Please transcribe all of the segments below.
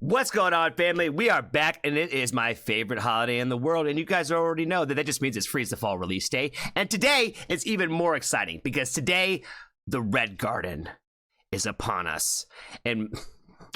What's going on, family? We are back, and it is my favorite holiday in the world, and you guys already know that just means it's Freeze the Fall release day. And today, it's even more exciting, because today, the Red Garden is upon us. And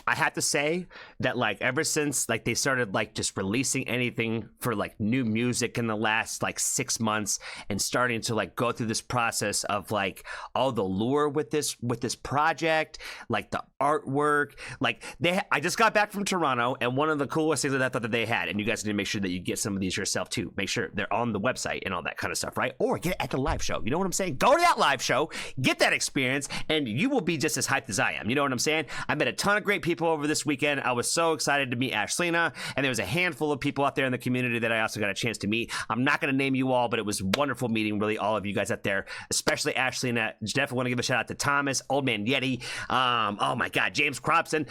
I have to say that, like, ever since, like, they started, like, just releasing anything for, like, new music in the last, like, 6 months and starting to, like, go through this process of, like, all the lure with this project, like, the artwork, like, I just got back from Toronto, and one of the coolest things that I thought that they had, and you guys need to make sure that you get some of these yourself, too. Make sure they're on the website and all that kind of stuff, right? Or get it at the live show. You know what I'm saying? Go to that live show, get that experience, and you will be just as hyped as I am. You know what I'm saying? I met a ton of great people over this weekend. I was so excited to meet Ashlina, and there was a handful of people out there in the community that I also got a chance to meet. I'm not going to name you all, but it was wonderful meeting really all of you guys out there, especially Ashlina. Definitely want to give a shout out to Thomas, Old Man Yeti, oh my god, James Cropson.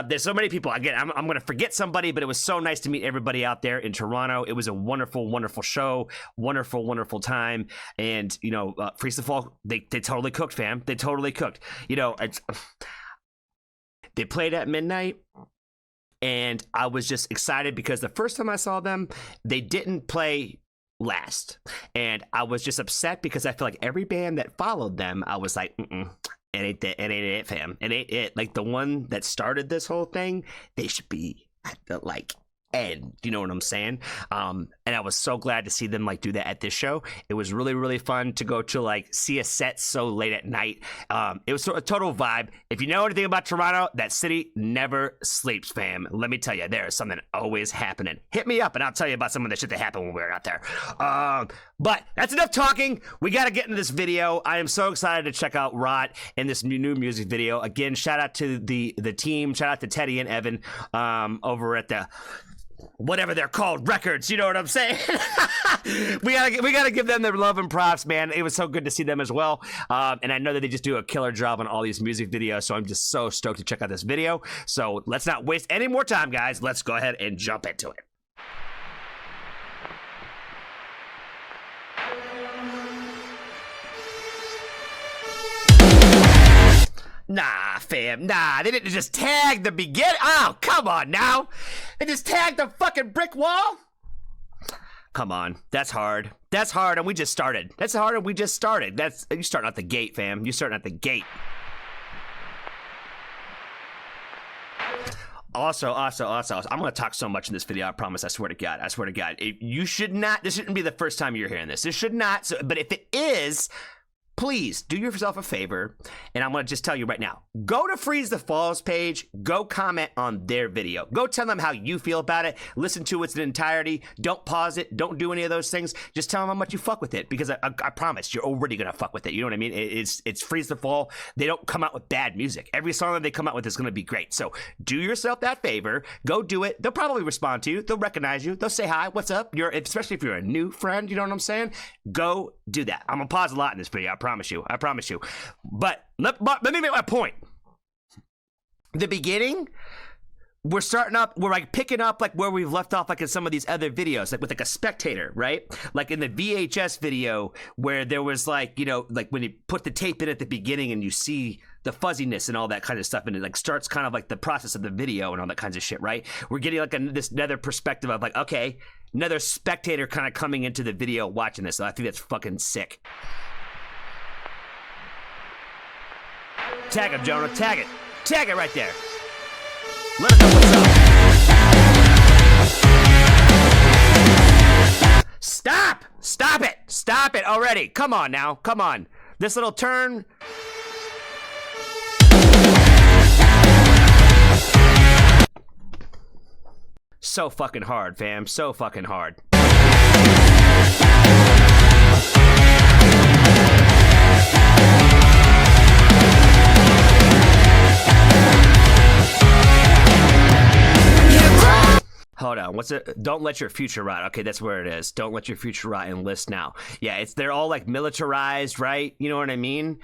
There's so many people. Again, I'm going to forget somebody, but it was so nice to meet everybody out there in Toronto. It was a wonderful show, wonderful time, and you know, Freeze the Fall, they totally cooked, fam. They totally cooked. You know, they played at midnight, and I was just excited because the first time I saw them, they didn't play last. And I was just upset because I feel like every band that followed them, I was like, it ain't it, fam. It ain't it. Like, the one that started this whole thing, they should be at the, like, end. You know what I'm saying? And I was so glad to see them, like, do that at this show. It was really fun to go to, like, see a set so late at night. It was a total vibe. If you know anything about Toronto, that city never sleeps, fam. Let me tell you, there is something always happening. Hit me up and I'll tell you about some of the shit that happened when we were out there. But that's enough talking. We got to get into this video. I am so excited to check out Rot in this new music video. Again, shout out to the team. Shout out to Teddy and Evan over at the whatever they're called, records, you know what I'm saying? we gotta give them their love and props, man. It was so good to see them as well, and I know that they just do a killer job on all these music videos, so I'm just so stoked to check out this video. So let's not waste any more time, guys. Let's go ahead and jump into it. Nah, fam, nah, they didn't just tag the beginning. Oh, come on now. They just tagged the fucking brick wall? Come on, that's hard. That's hard, and we just started. That's hard, and we just started. You starting out the gate, fam. You starting out the gate. Also, I'm going to talk so much in this video, I promise, I swear to God. I swear to God. This shouldn't be the first time you're hearing this. This should not, but if it is, please do yourself a favor, and I'm going to just tell you right now, go to Freeze the Fall's page, go comment on their video, go tell them how you feel about it, listen to its entirety, don't pause it, don't do any of those things, just tell them how much you fuck with it, because I promise, you're already going to fuck with it, you know what I mean? It's Freeze the Fall. They don't come out with bad music. Every song that they come out with is going to be great, so do yourself that favor, go do it. They'll probably respond to you, they'll recognize you, they'll say hi, what's up, especially if you're a new friend, you know what I'm saying? Go do that. I'm going to pause a lot in this video, I promise you. But let me make my point. The beginning, we're like picking up like where we've left off, like in some of these other videos, like with like a spectator, right? Like in the VHS video where there was like, you know, like when you put the tape in at the beginning and you see the fuzziness and all that kind of stuff, and it like starts kind of like the process of the video and all that kinds of shit, right? We're getting like this another perspective of like, okay, another spectator kind of coming into the video watching this. So I think that's fucking sick. Tag him, Jonah. Tag it. Tag it right there. Let him know what's up. Stop! Stop it! Stop it already! Come on now. Come on. This little turn. So fucking hard, fam. So fucking hard. Hold on, what's it? Don't let your future rot. Okay, that's where it is. Don't let your future rot and list now. Yeah, they're all like militarized, right? You know what I mean?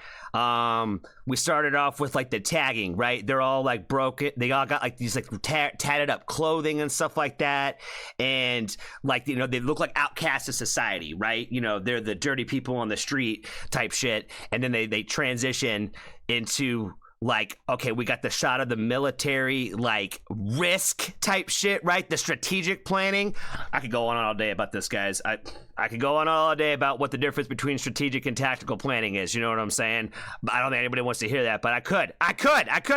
We started off with like the tagging, right? They're all like broken. They all got like these like tatted up clothing and stuff like that. And like, you know, they look like outcasts of society, right? You know, they're the dirty people on the street type shit. And then they transition into like, okay, we got the shot of the military, like, risk type shit, right? The strategic planning. I could go on all day about this, guys. I could go on all day about what the difference between strategic and tactical planning is. You know what I'm saying? But I don't think anybody wants to hear that, but I could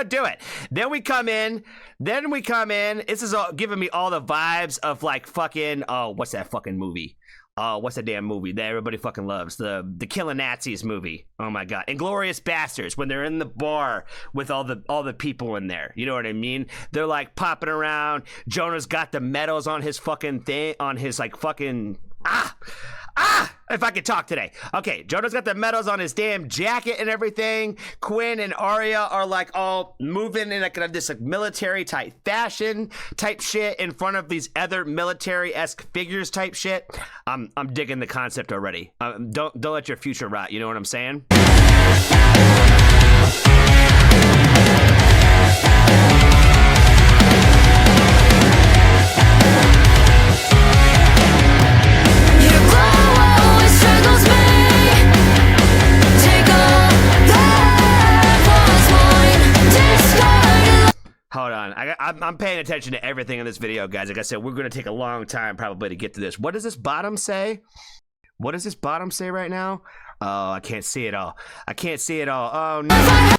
do it. Then we come in. This is all giving me all the vibes of, like, fucking, oh, what's that fucking movie? What's that damn movie that everybody fucking loves? The Killing Nazis movie. Oh my god. Inglourious Bastards, when they're in the bar with all the people in there. You know what I mean? They're like popping around. Jonah's got the medals on his fucking thing, on his like fucking if I could talk today. Okay, Jonah's got the medals on his damn jacket and everything. Quinn and Arya are like all moving in like this like military type fashion type shit in front of these other military-esque figures type shit. I'm digging the concept already. Don't let your future rot. You know what I'm saying? Hold on, I'm paying attention to everything in this video, guys. Like I said, we're going to take a long time probably to get to this. What does this bottom say? What does this bottom say right now? Oh, I can't see it all. Oh, no.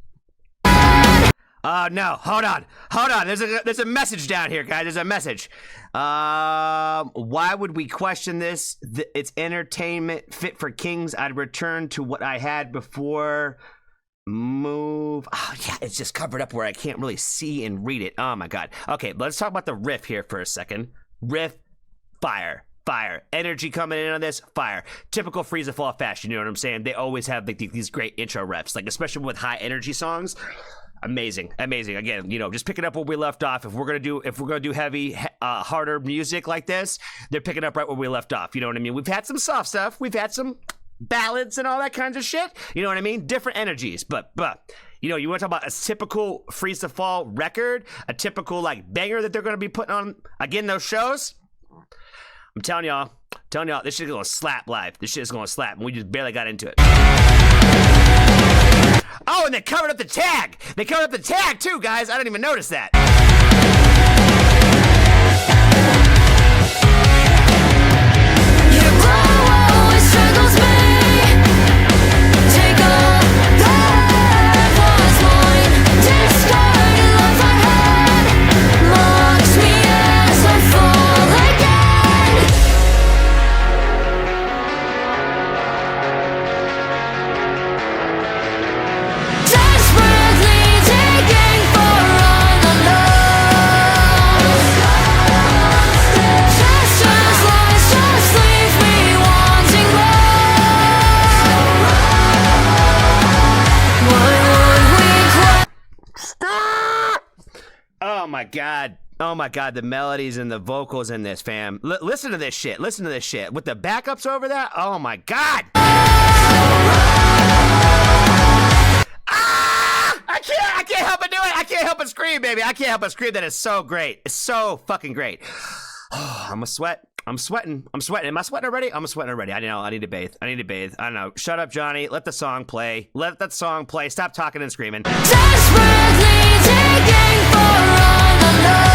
Oh, no. Hold on. There's a message down here, guys. There's a message. Why would we question this? It's entertainment fit for kings. I'd return to what I had before. Move. Oh, yeah, it's just covered up where I can't really see and read it. Oh, my God. Okay, let's talk about the riff here for a second. Riff, fire. Energy coming in on this, fire. Typical Freeze to Fall fashion, you know what I'm saying? They always have like these great intro reps, like especially with high energy songs. Amazing. Again, you know, just picking up where we left off. If we're gonna do heavy, harder music like this, they're picking up right where we left off. You know what I mean? We've had some soft stuff. We've had some ballads and all that kinds of shit. You know what I mean? Different energies, but you know, you want to talk about a typical Freeze to Fall record, a typical like banger that they're going to be putting on again those shows. I'm telling y'all, this shit is gonna slap live. This shit is gonna slap, and we just barely got into it. Oh, and they covered up the tag. They covered up the tag too, guys. I didn't even notice that. Oh my God, the melodies and the vocals in this, fam. Listen to this shit. With the backups over that, oh my God. I can't help but do it. I can't help but scream, baby. I can't help but scream. That is so great. It's so fucking great. I'm sweating. Am I sweating already? I'm sweating already. I know. I need to bathe. I don't know. Shut up, Johnny. Let the song play. Stop talking and screaming. Desperately taking for all the love.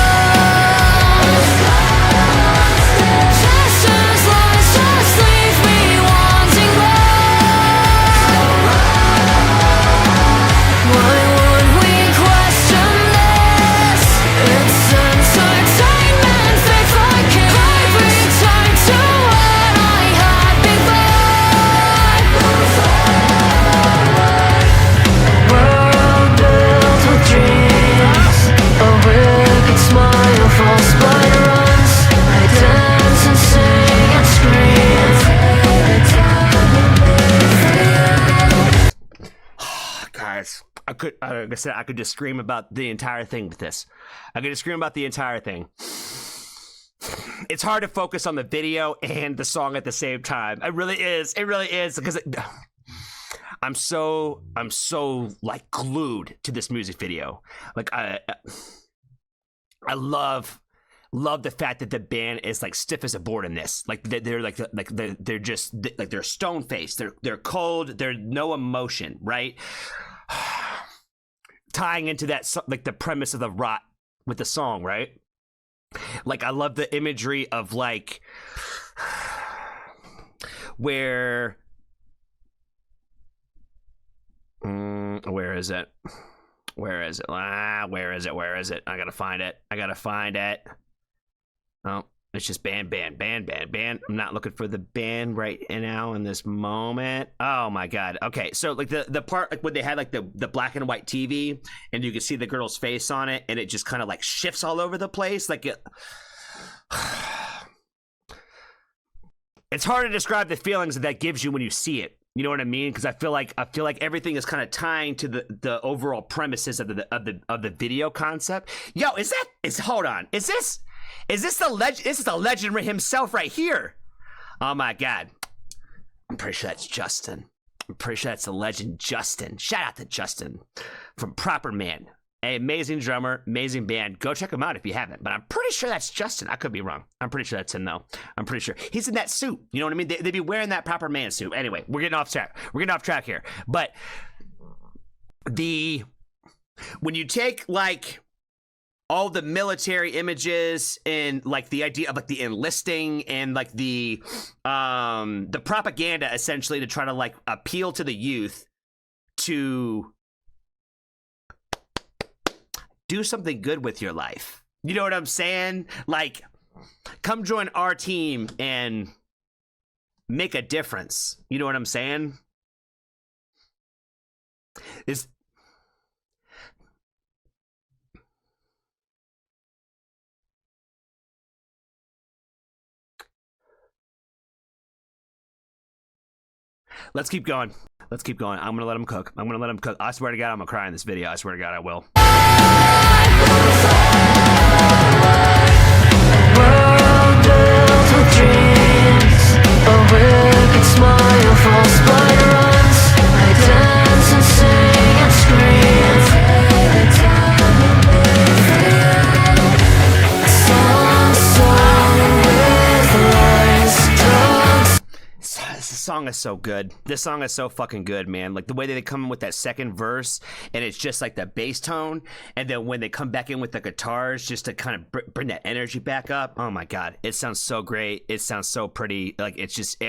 Just leave me wanting more. Why would we question this? It's entertainment, faith like it. I return to what I had before. World built with dreams, a wicked smile, false blind runs. I dance and sing and scream. Guys, like I said, I could just scream about the entire thing with this. I could just scream about the entire thing. It's hard to focus on the video and the song at the same time. It really is because I'm so like glued to this music video. Like I love the fact that the band is like stiff as a board in this. Like they're just like they're stone faced. They're cold. There's no emotion, right? tying into that like the premise of the rot with the song, right? Like I love the imagery of like where where is it? Where is it? Where is it? I gotta find it. Oh, it's just band. I'm not looking for the band right now in this moment. Oh my god. Okay, so like the part like when they had like the black and white TV and you can see the girl's face on it and it just kind of like shifts all over the place. Like it's hard to describe the feelings that gives you when you see it. You know what I mean? Because I feel like everything is kind of tying to the overall premises of the video concept. Yo, hold on. Is this the legend? This is the legend himself right here. Oh my god. I'm pretty sure that's Justin. I'm pretty sure that's the legend Justin. Shout out to Justin from Proper Man. An amazing drummer, amazing band. Go check him out if you haven't. But I'm pretty sure that's Justin. I could be wrong. I'm pretty sure that's him though. I'm pretty sure. He's in that suit. You know what I mean? They'd be wearing that Proper Man suit. Anyway, we're getting off track here. But when you take like all the military images and like the idea of like the enlisting and like the propaganda essentially to try to like appeal to the youth to do something good with your life. You know what I'm saying? Like, come join our team and make a difference. You know what I'm saying? Let's keep going. I'm gonna let him cook. I swear to God, I'm gonna cry in this video. I swear to God, I will. World built with dreams, a wicked smile falls by runs. I dance and sing and scream. This song is so good. This song is so fucking good, man. Like the way that they come in with that second verse and it's just like the bass tone, and then when they come back in with the guitars just to kind of bring that energy back up. Oh my god, it sounds so great. It sounds so pretty. Like it's just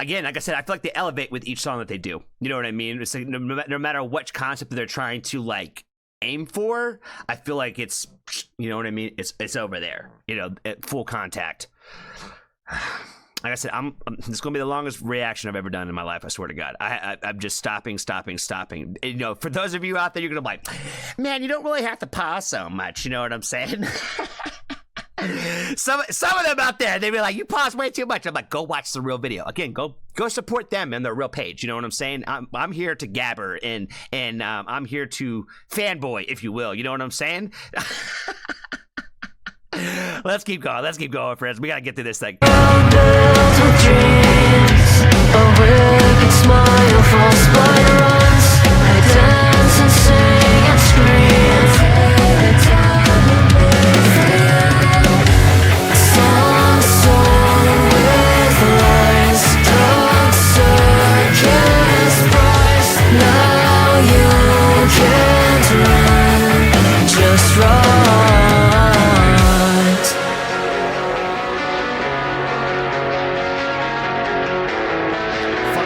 again, like I said, I feel like they elevate with each song that they do. You know what I mean? It's like no matter what concept they're trying to like aim for, I feel like it's, you know what I mean? It's over there. You know, at full contact. Like I said, this is gonna be the longest reaction I've ever done in my life. I swear to God, I'm just stopping. You know, for those of you out there, you're gonna be like, man, you don't really have to pause so much. You know what I'm saying? some of them out there, they be like, you pause way too much. I'm like, go watch the real video. Again, go support them and their real page. You know what I'm saying? I'm here to gabber and I'm here to fanboy, if you will. You know what I'm saying? Let's keep going, friends. We gotta get through this thing. Built with dreams, a wicked smile falls by runs. I dance and sing and scream. Song with lies, drug circus price. Now you can't run, just run.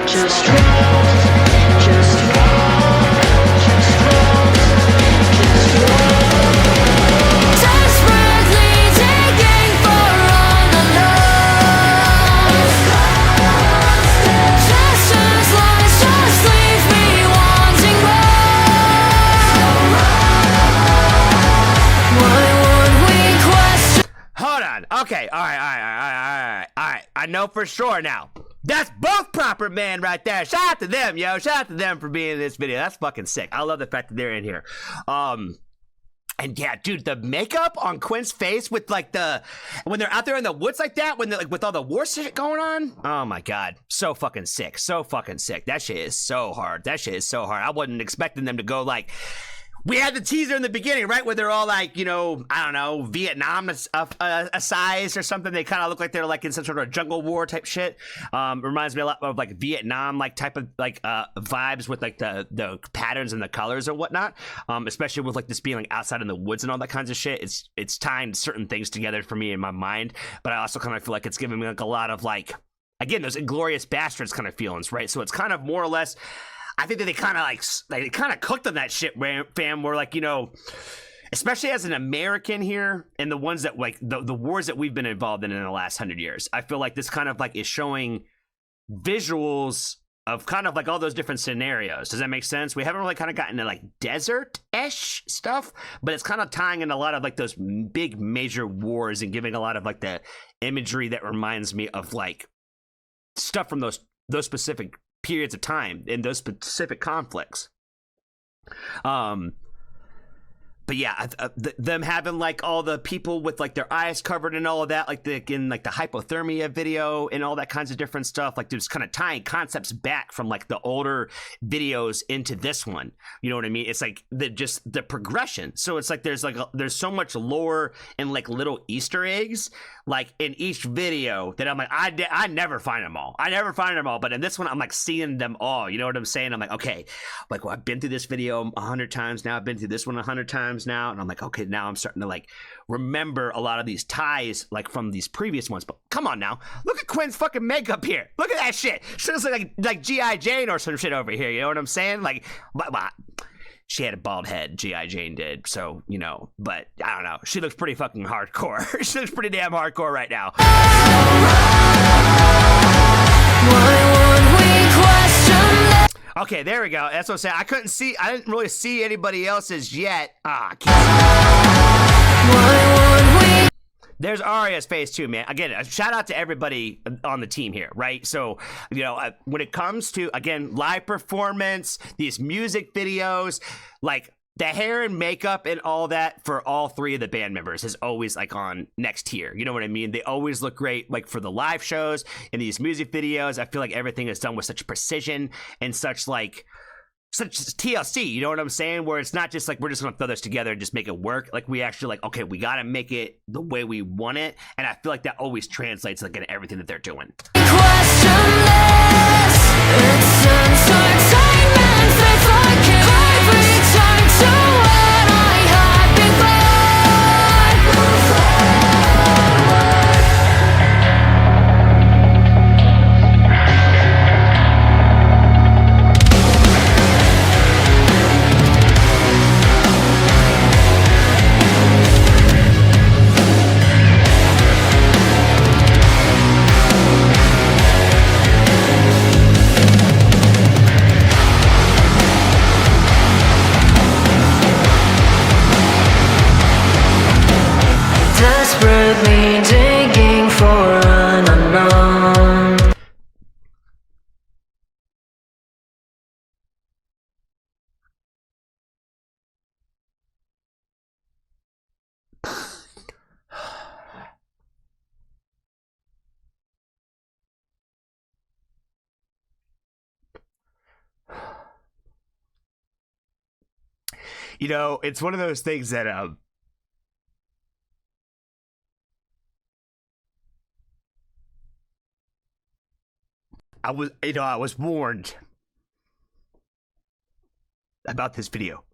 Just roll, just roll, just roll, just roll. Desperately digging for unknown. Gestures, lies, just leave me wanting more. Why would we question? Hold on. Okay. All right. I know for sure now. That's both Proper Man right there. Shout out to them, yo. Shout out to them for being in this video. That's fucking sick. I love the fact that they're in here. And yeah, dude, the makeup on Quinn's face with like when they're out there in the woods like that, when they're like with all the war shit going on. Oh my god, so fucking sick. That shit is so hard. I wasn't expecting them to go like We had the teaser in the beginning, right, where they're all like, you know, I don't know, Vietnam size or something. They kind of look like they're like in some sort of jungle war type shit. Reminds me a lot of like Vietnam like type of like vibes with like the patterns and the colors or whatnot. Especially with like this being like outside in the woods and all that kinds of shit. It's tying certain things together for me in my mind, but I also kind of feel like it's giving me like a lot of like, again, those Inglourious Bastards kind of feelings, right? So it's kind of more or less. I think that they kind of like they kind of cooked on that shit, fam. Where like, you know, especially as an American here, and the ones that like the wars that we've been involved in the last 100 years, I feel like this kind of like is showing visuals of kind of like all those different scenarios. Does that make sense? We haven't really kind of gotten to like desert-ish stuff, but it's kind of tying in a lot of like those big major wars and giving a lot of like the imagery that reminds me of like stuff from those specific periods of time in those specific conflicts. But yeah, them having like all the people with like their eyes covered and all of that, like in like the hypothermia video and all that kinds of different stuff, like just kind of tying concepts back from like the older videos into this one. You know what I mean? It's like the progression. So it's like there's so much lore and like little Easter eggs like in each video that I'm like I never find them all. I never find them all, but in this one I'm like seeing them all. You know what I'm saying? I'm like, okay, like well, I've been through this video 100 times now. I've been through this one 100 times now, and I'm like, okay, now I'm starting to like remember a lot of these ties like from these previous ones. But come on now, look at Quinn's fucking makeup here. Look at that shit. She looks like G.I. Jane or some shit over here. You know what I'm saying? Like, but she had a bald head, G.I. Jane did, so, you know, but I don't know. She looks pretty fucking hardcore. She looks pretty damn hardcore right now. Okay, there we go. That's what I'm saying. I didn't really see anybody else's yet. There's Arya's face too, man. Again, a shout out to everybody on the team here, right? So, you know, when it comes to, again, live performance, these music videos, like the hair and makeup and all that for all three of the band members is always like on next tier. You know what I mean? They always look great, like for the live shows and these music videos. I feel like everything is done with such precision and such TLC, you know what I'm saying? Where it's not just like we're just gonna throw this together and just make it work. Like we actually like, okay, we gotta make it the way we want it, and I feel like that always translates like in everything that they're doing. Desperately digging for an unknown. You know, it's one of those things that I was warned about this video.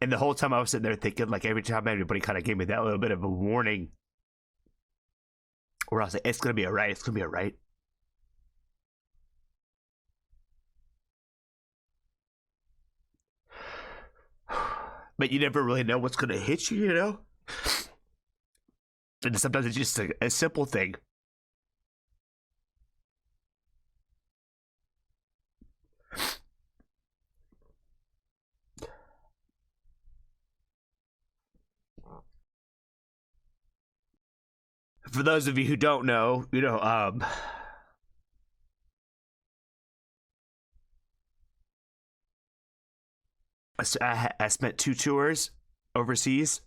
And the whole time I was sitting there thinking, like every time everybody kind of gave me that little bit of a warning, where I was like, it's gonna be alright, it's gonna be alright. But you never really know what's gonna hit you, you know? And sometimes it's just a simple thing. For those of you who don't know, you know, I spent 2 tours overseas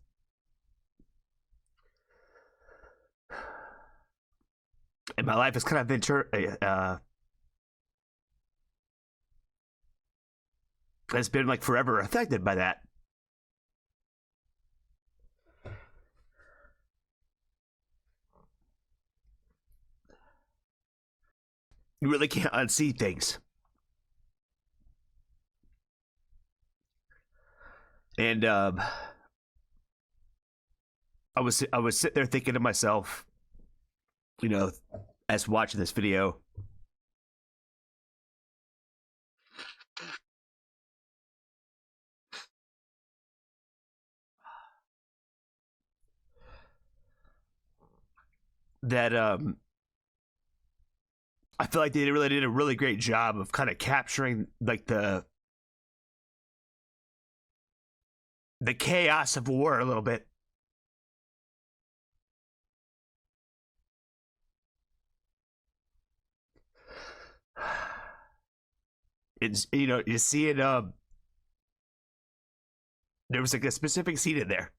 and my life has kind of been has been like forever affected by that. You really can't unsee things. And I was sitting there thinking to myself, you know, as watching this video, that I feel like they really did a really great job of kind of capturing like the chaos of war a little bit. It's, you know, you see it. There was like a specific scene in there.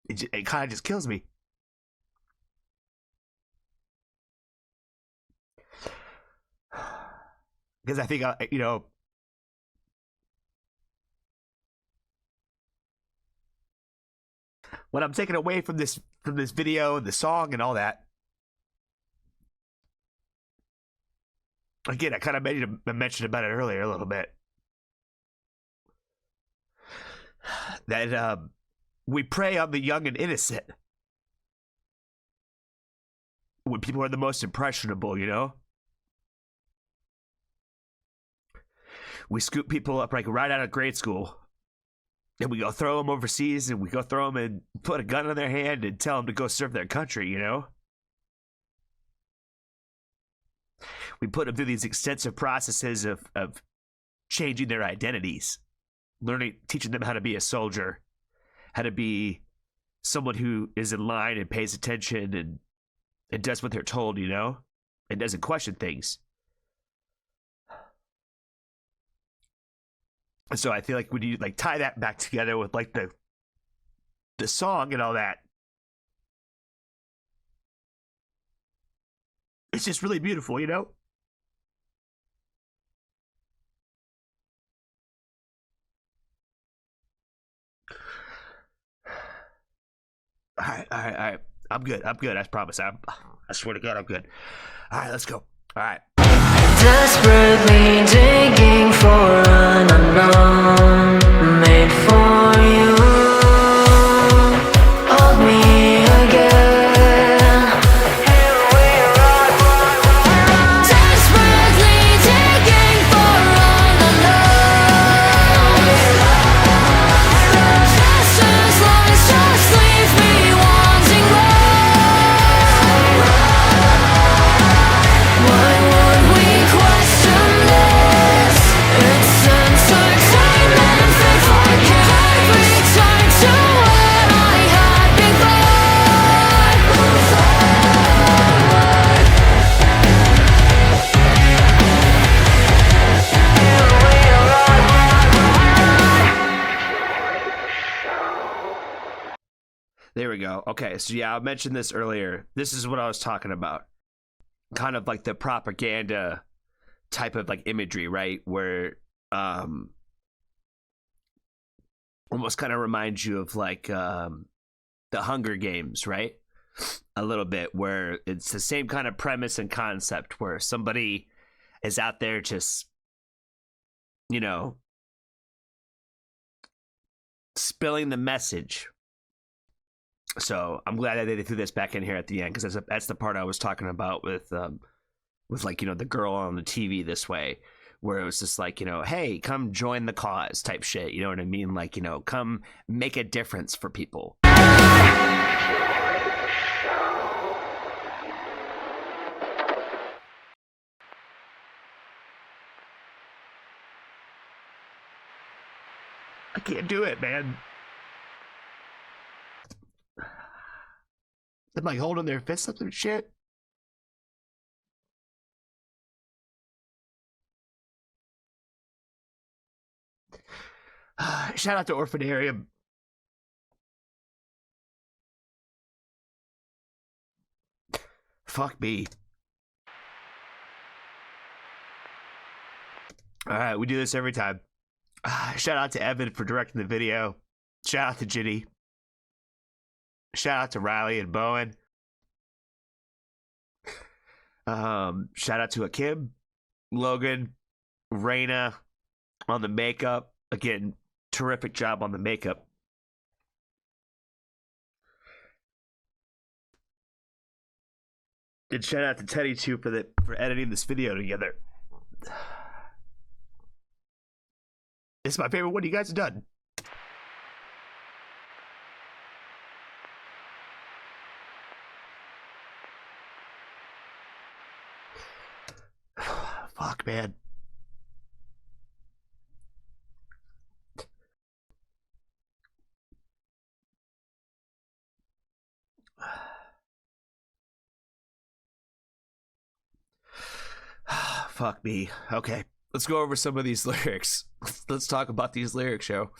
It kind of just kills me. Because I think, you know, what I'm taking away from this video, the song, and all that. Again, I kind of mentioned about it earlier a little bit. That we prey on the young and innocent when people are the most impressionable, you know? We scoop people up like right out of grade school, and we go throw them overseas, and we go throw them and put a gun in their hand and tell them to go serve their country, you know? We put them through these extensive processes of changing their identities, teaching them how to be a soldier, how to be someone who is in line and pays attention and does what they're told, you know, and doesn't question things. So I feel like when you like tie that back together with like the song and all that, it's just really beautiful, you know? All right. I'm good. I promise. I swear to God, I'm good. All right, let's go. All right. Desperately digging for an unknown made for you. Hold me again. Here we are. Desperately digging for an unknown. Just as lies just leave me wanting more. Why would we question this? It's entertainment. If I could return to what I had There we go. Okay, so yeah, I mentioned this earlier. This is what I was talking about. Kind of like the propaganda type of like imagery, right? Where almost kind of reminds you of like the Hunger Games, right? A little bit, where it's the same kind of premise and concept where somebody is out there just, you know, spilling the message. So I'm glad that they threw this back in here at the end, because that's the part I was talking about with like, you know, the girl on the TV this way, where it was just like, you know, hey, come join the cause type shit. You know what I mean? Like, you know, come make a difference for people. I can't do it, man. They're like holding their fists up and shit. Shout out to Orphanarium. Fuck me. All right, we do this every time. Shout out to Evan for directing the video. Shout out to Ginny. Shout out to Riley and Bowen. Shout out to Akim, Logan, Raina on the makeup. Again, terrific job on the makeup. And shout out to Teddy too for editing this video together. It's my favorite one you guys have done. Fuck, man. Fuck me. Okay, let's go over some of these lyrics. Let's talk about these lyrics, yo.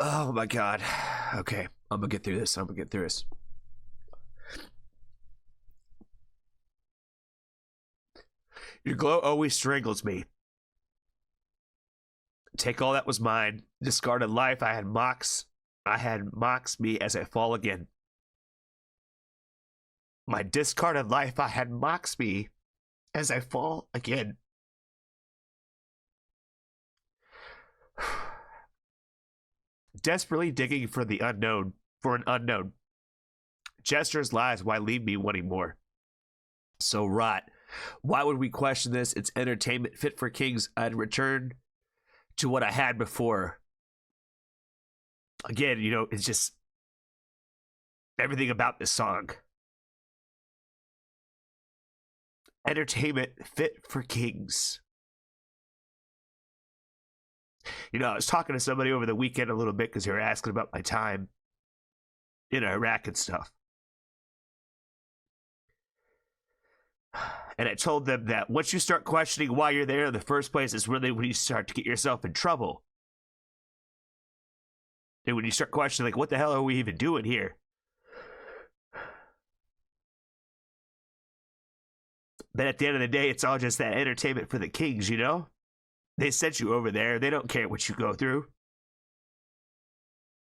Oh my god. Okay, I'm gonna get through this. Your glow always strangles me. Take all that was mine. Discarded life I had mocks me as I fall again. My discarded life I had mocks me as I fall again. Desperately digging for an unknown. Gestures lies, why leave me wanting more? So rot. Why would we question this? It's entertainment fit for kings. I'd return to what I had before. Again, it's just everything about this song. Entertainment fit for kings. I was talking to somebody over the weekend a little bit because they were asking about my time in Iraq and stuff. And I told them that once you start questioning why you're there in the first place is really when you start to get yourself in trouble. And when you start questioning, like, what the hell are we even doing here? But at the end of the day, it's all just that entertainment for the kings, They sent you over there. They don't care what you go through.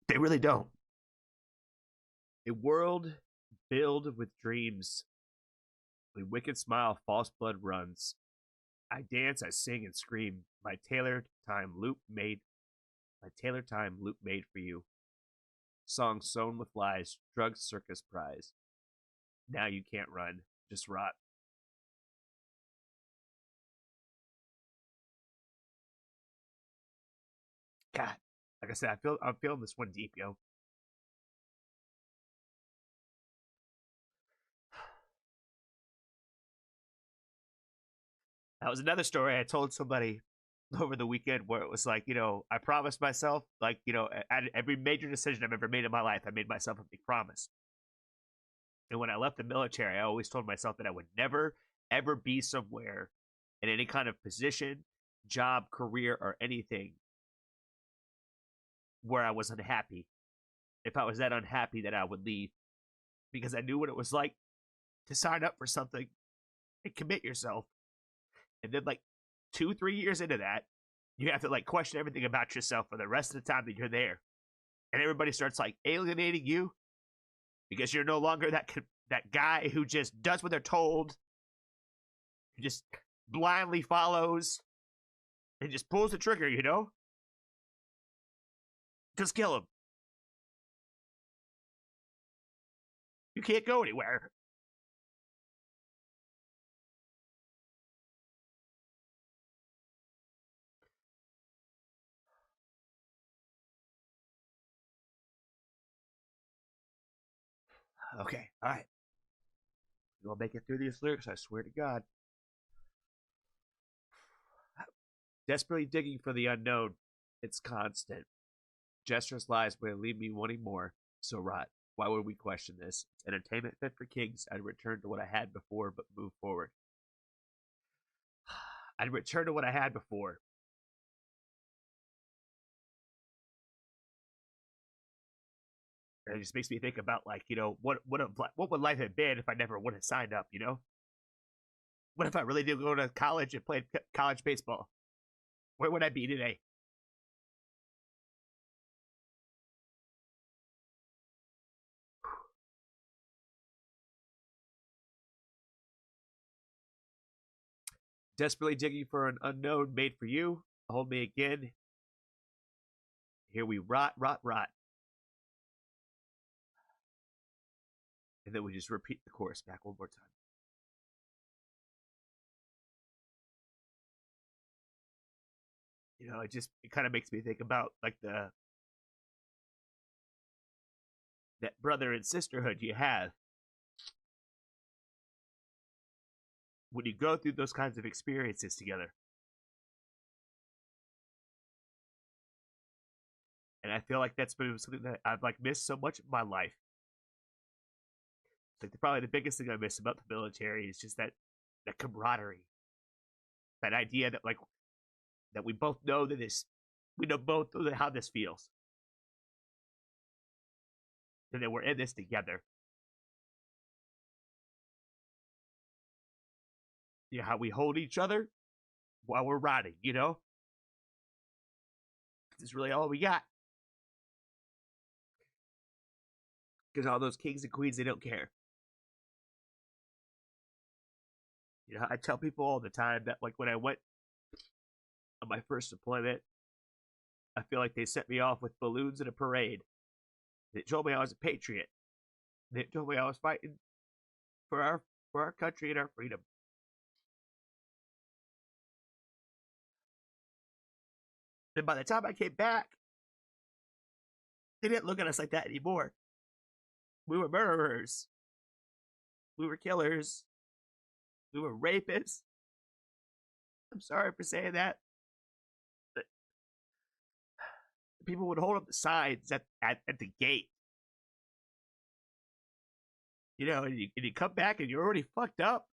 They really don't. A world filled with dreams. A wicked smile, false blood runs. I dance, I sing and scream. My tailored time loop made for you. Song sown with lies, drug circus prize. Now you can't run, just rot. God, like I said, I'm feeling this one deep, yo. That was another story I told somebody over the weekend where it was like, I promised myself, like, at every major decision I've ever made in my life, I made myself a big promise. And when I left the military, I always told myself that I would never, ever be somewhere in any kind of position, job, career, or anything where I was unhappy. If I was that unhappy, that I would leave. Because I knew what it was like to sign up for something and commit yourself. And then, like, 2-3 years into that, you have to, like, question everything about yourself for the rest of the time that you're there. And everybody starts, like, alienating you because you're no longer that guy who just does what they're told, who just blindly follows and just pulls the trigger, Just kill him. You can't go anywhere. Okay, all right. We'll make it through these lyrics, I swear to God. Desperately digging for the unknown. It's constant. Gestures lies will leave me wanting more. So rot. Why would we question this? It's entertainment fit for kings. I'd return to what I had before, but move forward. I'd return to what I had before. And it just makes me think about like, what would life have been if I never would have signed up, What if I really did go to college and played college baseball? Where would I be today? Desperately digging for an unknown made for you. Hold me again. Here we rot, rot, rot. And then we just repeat the chorus back one more time. It kind of makes me think about like that brother and sisterhood you have when you go through those kinds of experiences together. And I feel like that's been something that I've like missed so much of my life. It's like probably the biggest thing I miss about the military is just that camaraderie, that idea that like that we both know that we know both how this feels, and that we're in this together. How we hold each other while we're riding, It's really all we got. Because all those kings and queens, they don't care. I tell people all the time that like when I went on my first deployment, I feel like they sent me off with balloons in a parade. They told me I was a patriot. They told me I was fighting for our country and our freedom. And by the time I came back, they didn't look at us like that anymore. We were murderers. We were killers. We were rapists. I'm sorry for saying that. But people would hold up the signs at the gate. And you come back and you're already fucked up.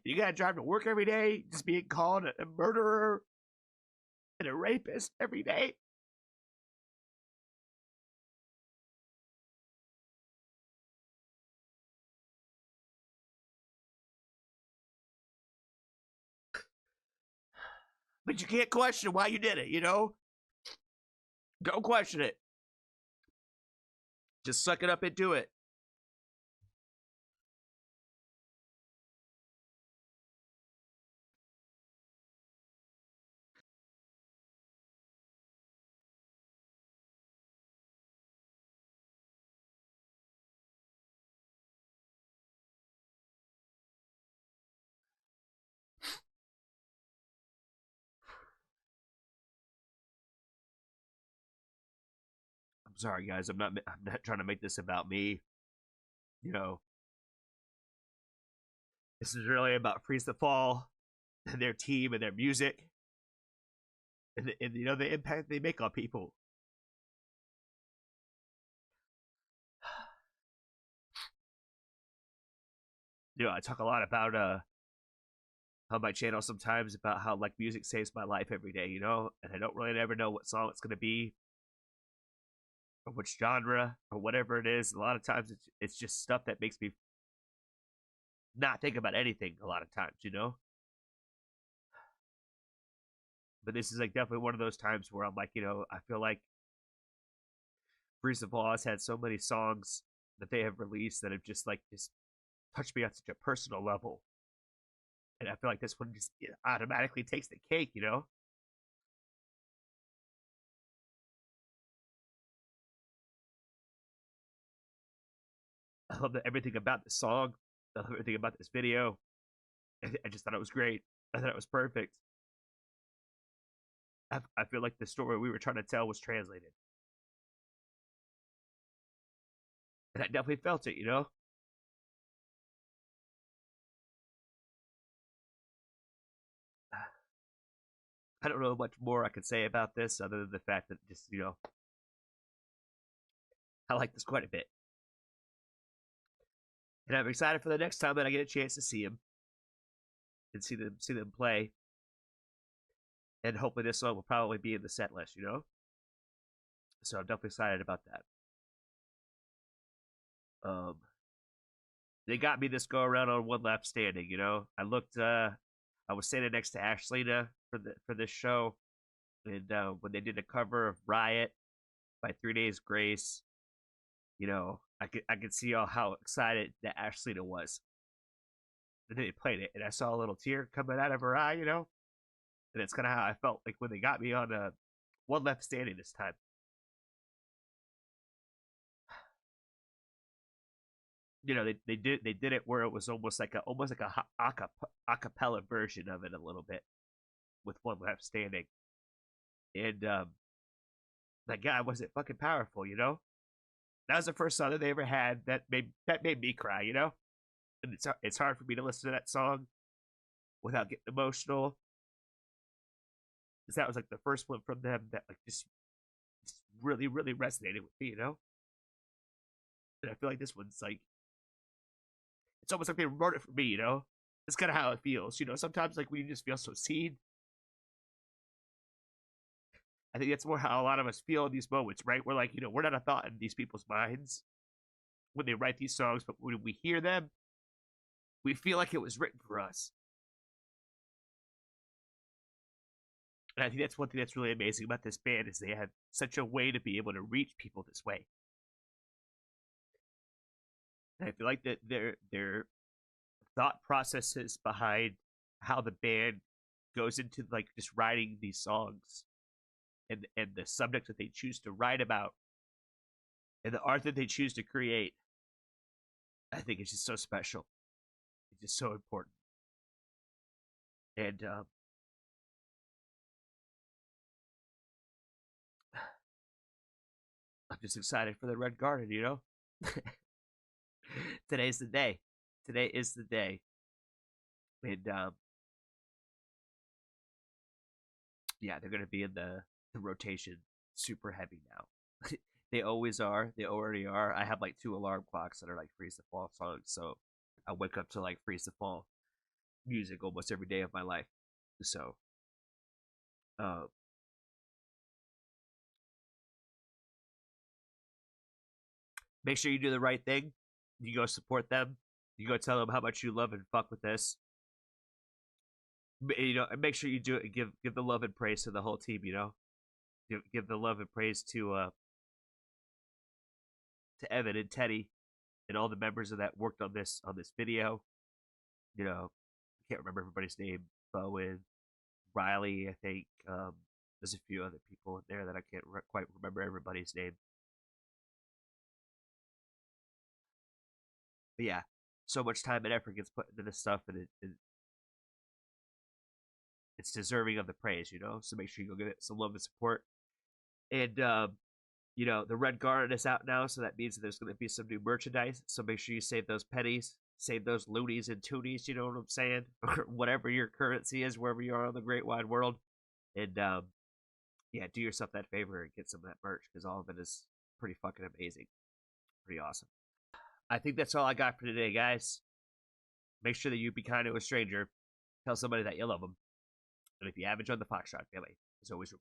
You gotta drive to work every day, just being called a murderer and a rapist every day. But you can't question why you did it, Don't question it. Just suck it up and do it. I'm sorry, guys. I'm not trying to make this about me. This is really about Freeze the Fall and their team and their music, and the impact they make on people. I talk a lot about on my channel sometimes about how like music saves my life every day, and I don't really ever know what song it's gonna be or which genre or whatever it is. A lot of times it's just stuff that makes me not think about anything a lot of times, But this is like definitely one of those times where I'm like, I feel like Freeze the Fall has had so many songs that they have released that have just touched me on such a personal level. And I feel like this one just automatically takes the cake, I love everything about the song. I love everything about this video. I just thought it was great. I thought it was perfect. I feel like the story we were trying to tell was translated. And I definitely felt it, I don't know much more I can say about this other than the fact that just, I like this quite a bit. And I'm excited for the next time that I get a chance to see him and see them play. And hopefully this song will probably be in the set list, So I'm definitely excited about that. They got me this go around on One Lap Standing. You know, I was standing next to Ashleyna for this show, and when they did a cover of Riot by 3 Days Grace, you know, I could see all how excited that Ashleyna was. And then they played it, and I saw a little tear coming out of her eye, you know, and it's kind of how I felt like when they got me on One Left Standing this time. You know, they did it where it was almost like a cappella version of it a little bit with One Left Standing, and that guy wasn't fucking powerful, you know. That was the first song that they ever had that made me cry, you know. And it's hard for me to listen to that song without getting emotional, because that was like the first one from them that like just really really resonated with me, you know. And I feel like this one's like it's almost like they wrote it for me, you know. It's kind of how it feels, you know. Sometimes like when you just feel so seen, I think that's more how a lot of us feel in these moments, right? We're like, you know, we're not a thought in these people's minds when they write these songs, but when we hear them, we feel like it was written for us. And I think that's one thing that's really amazing about this band is they have such a way to be able to reach people this way. And I feel like that their thought processes behind how the band goes into like just writing these songs and the subjects that they choose to write about and the art that they choose to create, I think it's just so special. It's just so important. And I'm just excited for the Red Garden, you know? Today's the day. Today is the day. And yeah, they're going to be in the rotation super heavy now. They always are. They already are. I have like 2 alarm clocks that are like Freeze the Fall songs. So I wake up to like Freeze the Fall music almost every day of my life. So, uh, make sure you do the right thing. You go support them. You go tell them how much you love and fuck with this. You know, and make sure you do it and give the love and praise to the whole team. You know, give the love and praise to Evan and Teddy and all the members of that worked on this video. You know, I can't remember everybody's name. Bowen, Riley, I think. There's a few other people in there that I can't quite remember everybody's name. But yeah, so much time and effort gets put into this stuff, and it's deserving of the praise, you know. So make sure you go give it some love and support. And you know, the Red Garden is out now, so that means that there's going to be some new merchandise. So make sure you save those pennies, save those loonies and toonies. You know what I'm saying? Or whatever your currency is, wherever you are in the great wide world. And yeah, do yourself that favor and get some of that merch because all of it is pretty fucking amazing, pretty awesome. I think that's all I got for today, guys. Make sure that you be kind to a stranger. Tell somebody that you love them. And if you have enjoyed the Foxtrot family, as always,